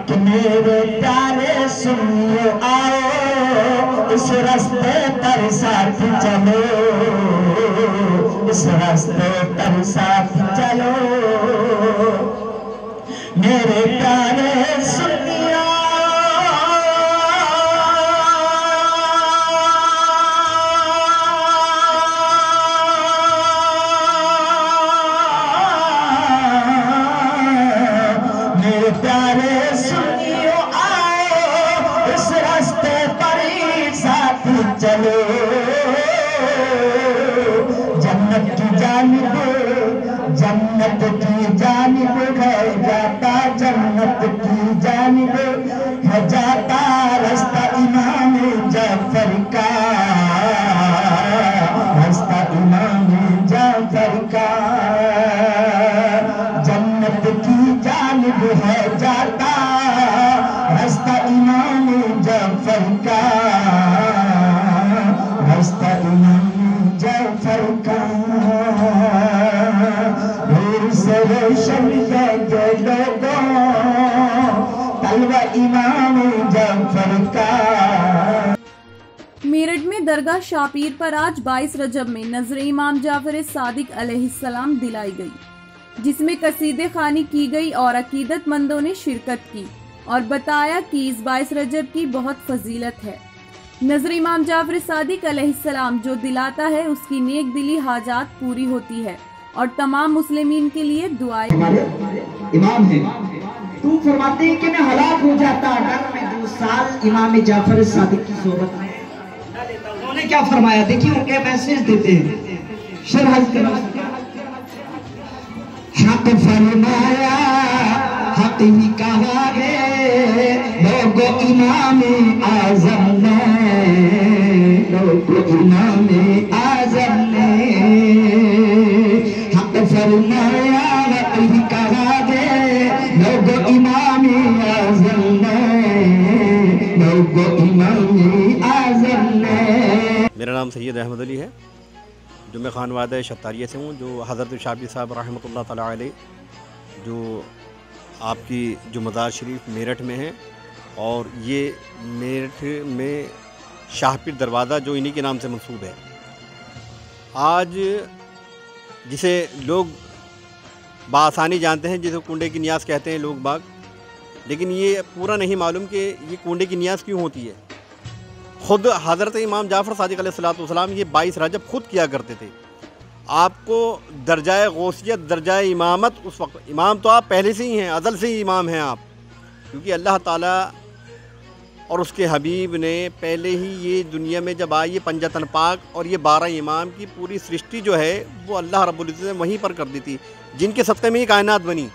کہ میرے پیارے سنیو آؤ اس راستے پر ساتھ چلو، اس راستے پر ساتھ چلو میرے پیارے سنیو پیارے سنیو آؤ اس راستے پر ہی ساتھ چلو، جنت کی جانب ہے جاتا، جنت کی جانب ہے جاتا راستہ امام جعفر کا، راستہ امام جعفر کا، جنت کی جانب ہے جاتا راستہ امام جعفر کا، راستہ امام جعفر کا، نور سے روشن ہے لوگوں طلوع امام جعفر کا۔ میرٹھ میں درگاہ شاپیر پر آج 22 رجب میں نظر امام جعفر صادق علیہ السلام دلائی گئی، جس میں قصیدہ خوانی کی گئی اور عقیدت مندوں نے شرکت کی اور بتایا کہ اس 22 رجب کی بہت فضیلت ہے۔ نظر امام جعفر صادق علیہ السلام جو دلاتا ہے اس کی نیک دلی حاجات پوری ہوتی ہے اور تمام مسلمین کے لیے دعائیں۔ ہمارے امام ہیں، تو فرماتے ہیں کہ میں ہلاک ہو جاتا اگر میں 2 سال امام جعفر صادق کی صحبت میں نہ لیتا۔ انہوں نے کیا فرمایا؟ دیکھیں ان کے میسج دیتے ہیں، شرح حق فرمایا حق ہی کہا ہے لوگو امام اعظم نے، لوگو امام اعظم نے، حق فرمایا حق ہی کہا ہے لوگو امام اعظم نے، لوگو امام اعظم نے۔ میرا نام سید احمد علی ہے، جو میں خانوادہ شتاریہ سے ہوں، جو حضرت شابی صاحب رحمۃ اللہ تعالیٰ علیہ جو آپ کی جو مزار شریف میرٹھ میں ہے، اور یہ میرٹھ میں شاہ پیر دروازہ جو انہی کے نام سے منسوب ہے۔ آج جسے لوگ بآسانی جانتے ہیں، جسے کنڈے کی نیاز کہتے ہیں لوگ باغ، لیکن یہ پورا نہیں معلوم کہ یہ کنڈے کی نیاز کیوں ہوتی ہے۔ خود حضرت امام جعفر صادق علیہ السلام یہ 22 رجب خود کیا کرتے تھے۔ آپ کو درجہ غوثیت، درجہ امامت اس وقت، امام تو آپ پہلے سے ہی ہیں، ازل سے ہی امام ہیں آپ، کیونکہ اللہ تعالیٰ اور اس کے حبیب نے پہلے ہی یہ دنیا میں جب آئی، یہ پنجتن پاک اور یہ 12 امام کی پوری سرشٹی جو ہے وہ اللہ رب العزت نے وہیں پر کر دی تھی، جن کے صدقے میں یہ کائنات بنی۔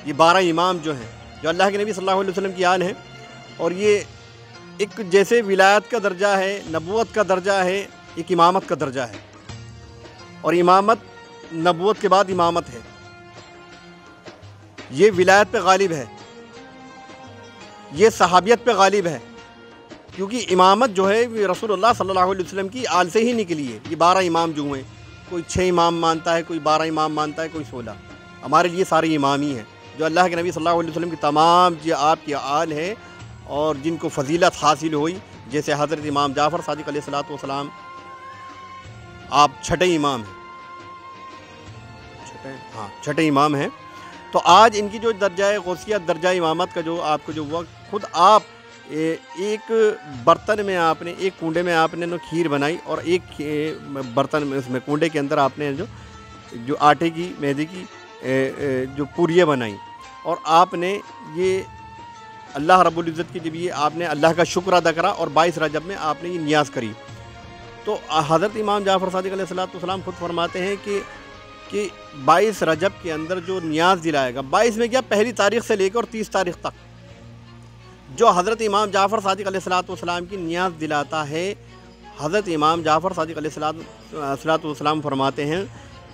یہ 12 امام جو ہیں، جو اللہ کے نبی صلی اللہ علیہ وسلم کی آل ہیں، اور یہ ایک جیسے ولایت کا درجہ ہے، نبوت کا درجہ ہے، ایک امامت کا درجہ ہے، اور امامت نبوت کے بعد امامت ہے، یہ ولایت پہ غالب ہے، یہ صحابیت پہ غالب ہے، کیونکہ امامت جو ہے رسول اللہ صلی اللہ علیہ وسلم کی آل سے ہی نکلی ہے۔ یہ 12 امام جو ہیں، کوئی 6 امام مانتا ہے، کوئی 12 امام مانتا ہے، کوئی 16، ہمارے لیے سارے امام ہی ہیں، جو اللہ کے نبی صلی اللہ علیہ وسلم کی تمام جو آپ کی آل ہے اور جن کو فضیلت حاصل ہوئی، جیسے حضرت امام جعفر صادق علیہ السلام آپ چھٹے امام ہیں، چھٹے امام ہیں۔ تو آج ان کی جو درجہ غوثیت، درجہ امامت کا جو آپ کو جو وقت، خود آپ ایک برتن میں آپ نے، ایک کنڈے میں آپ نے کھیر بنائی، اور ایک برتن میں، اس میں کنڈے کے اندر آپ نے جو آٹے کی، میدے کی جو پوریاں بنائیں، اور آپ نے یہ اللہ رب العزت کی جب یہ آپ نے اللہ کا شکر ادا کرا، اور 22 رجب میں آپ نے یہ نیاز کری۔ تو حضرت امام جعفر صادق علیہ السلام خود فرماتے ہیں کہ 22 رجب کے اندر جو نیاز دلائے گا، 22 میں کیا، پہلی تاریخ سے لے کر 30 تاریخ تک، جو حضرت امام جعفر صادق علیہ السلام کی نیاز دلاتا ہے، حضرت امام جعفر صادق علیہ السلام فرماتے ہیں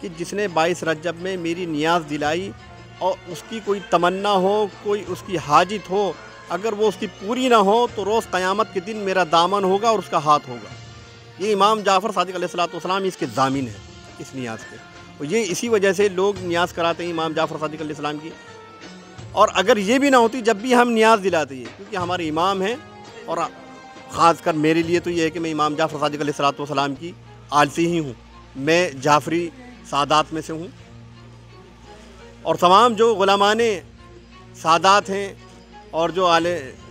کہ جس نے 22 رجب میں میری نیاز دلائی اور اس کی کوئی تمنا ہو، کوئی اس کی حاجت ہو، اگر وہ اس کی پوری نہ ہو تو روز قیامت کے دن میرا دامن ہوگا اور اس کا ہاتھ ہوگا۔ یہ امام جعفر صادق علیہ السلام اس کے ضامن ہیں، اس نیاز کے، اور یہ اسی وجہ سے لوگ نیاز کراتے ہیں امام جعفر صادق علیہ السلام کی، اور اگر یہ بھی نہ ہوتی جب بھی ہم نیاز دلاتے ہیں، کیونکہ ہمارے امام ہیں، اور خاص کر میرے لیے تو یہ ہے کہ میں امام جعفر صادق علیہ السلام کی آل سے ہی ہوں، میں جعفری سادات میں سے ہوں، اور تمام جو غلامان سادات ہیں اور جو آل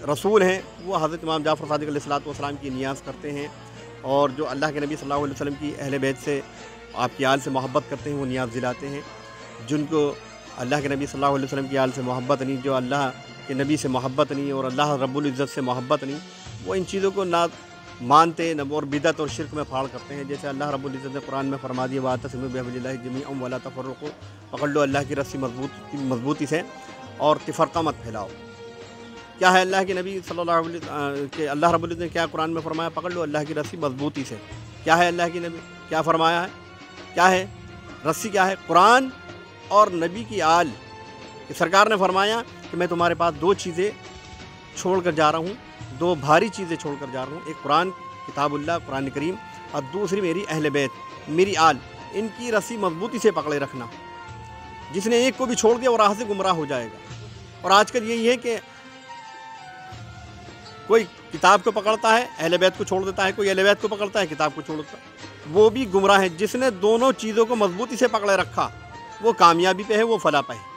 رسول ہیں وہ حضرت امام جعفر صادق علیہ السلام کی نیاز کرتے ہیں، اور جو اللہ کے نبی صلی اللہ علیہ وسلم کی اہل بیت سے آپ کی آل سے محبت کرتے ہیں وہ نیاز دلاتے ہیں۔ جن کو اللہ کے نبی صلی اللہ علیہ وسلم کی آل سے محبت نہیں، جو اللہ کے نبی سے محبت نہیں اور اللہ رب العزت سے محبت نہیں، وہ ان چیزوں کو نہ مانتے نہ اور بدعت اور شرک میں پھاڑ کرتے ہیں۔ جیسے اللہ رب العزت نے قرآن میں فرما دیا وَاعْتَصِمُوا بِحَبْلِ اللَّهِ جَمِيعًا وَلَا تَفَرَّقُوا، پکڑ لو اللہ کی رسی مضبوطی سے اور تفرقہ مت پھیلاؤ۔ کیا ہے اللہ کے نبی صلی اللہ علیہ وسلم کہ اللہ رب العزت نے کیا قرآن میں فرمایا؟ پکڑ لو اللہ کی رسی مضبوطی سے۔ کیا ہے اللہ کے نبی کیا فرمایا ہے؟ کیا ہے رسی؟ کیا ہے؟ قرآن اور نبی کی آل کہ سرکار نے فرمایا کہ میں تمہارے پاس دو چیزیں چھوڑ کر جا رہا ہوں، دو بھاری چیزیں چھوڑ کر جا رہا ہوں، ایک قرآن کتاب اللہ قرآن کریم، اور دوسری میری اہل بیت میری آل، ان کی رسی مضبوطی سے پکڑے رکھنا۔ جس نے ایک کو بھی چھوڑ دیا وہ راہ سے گمراہ ہو جائے گا۔ اور آج کل یہی ہے کہ کوئی کتاب کو پکڑتا ہے اہل بیت کو چھوڑ دیتا ہے، کوئی اہل بیت کو پکڑتا ہے کتاب کو چھوڑ دیتا ہے، وہ بھی گمراہ ہے۔ جس نے دونوں چیزوں کو مضبوطی سے پکڑے رکھا وہ کامیابی پہ ہے، وہ فلاح پہ ہے۔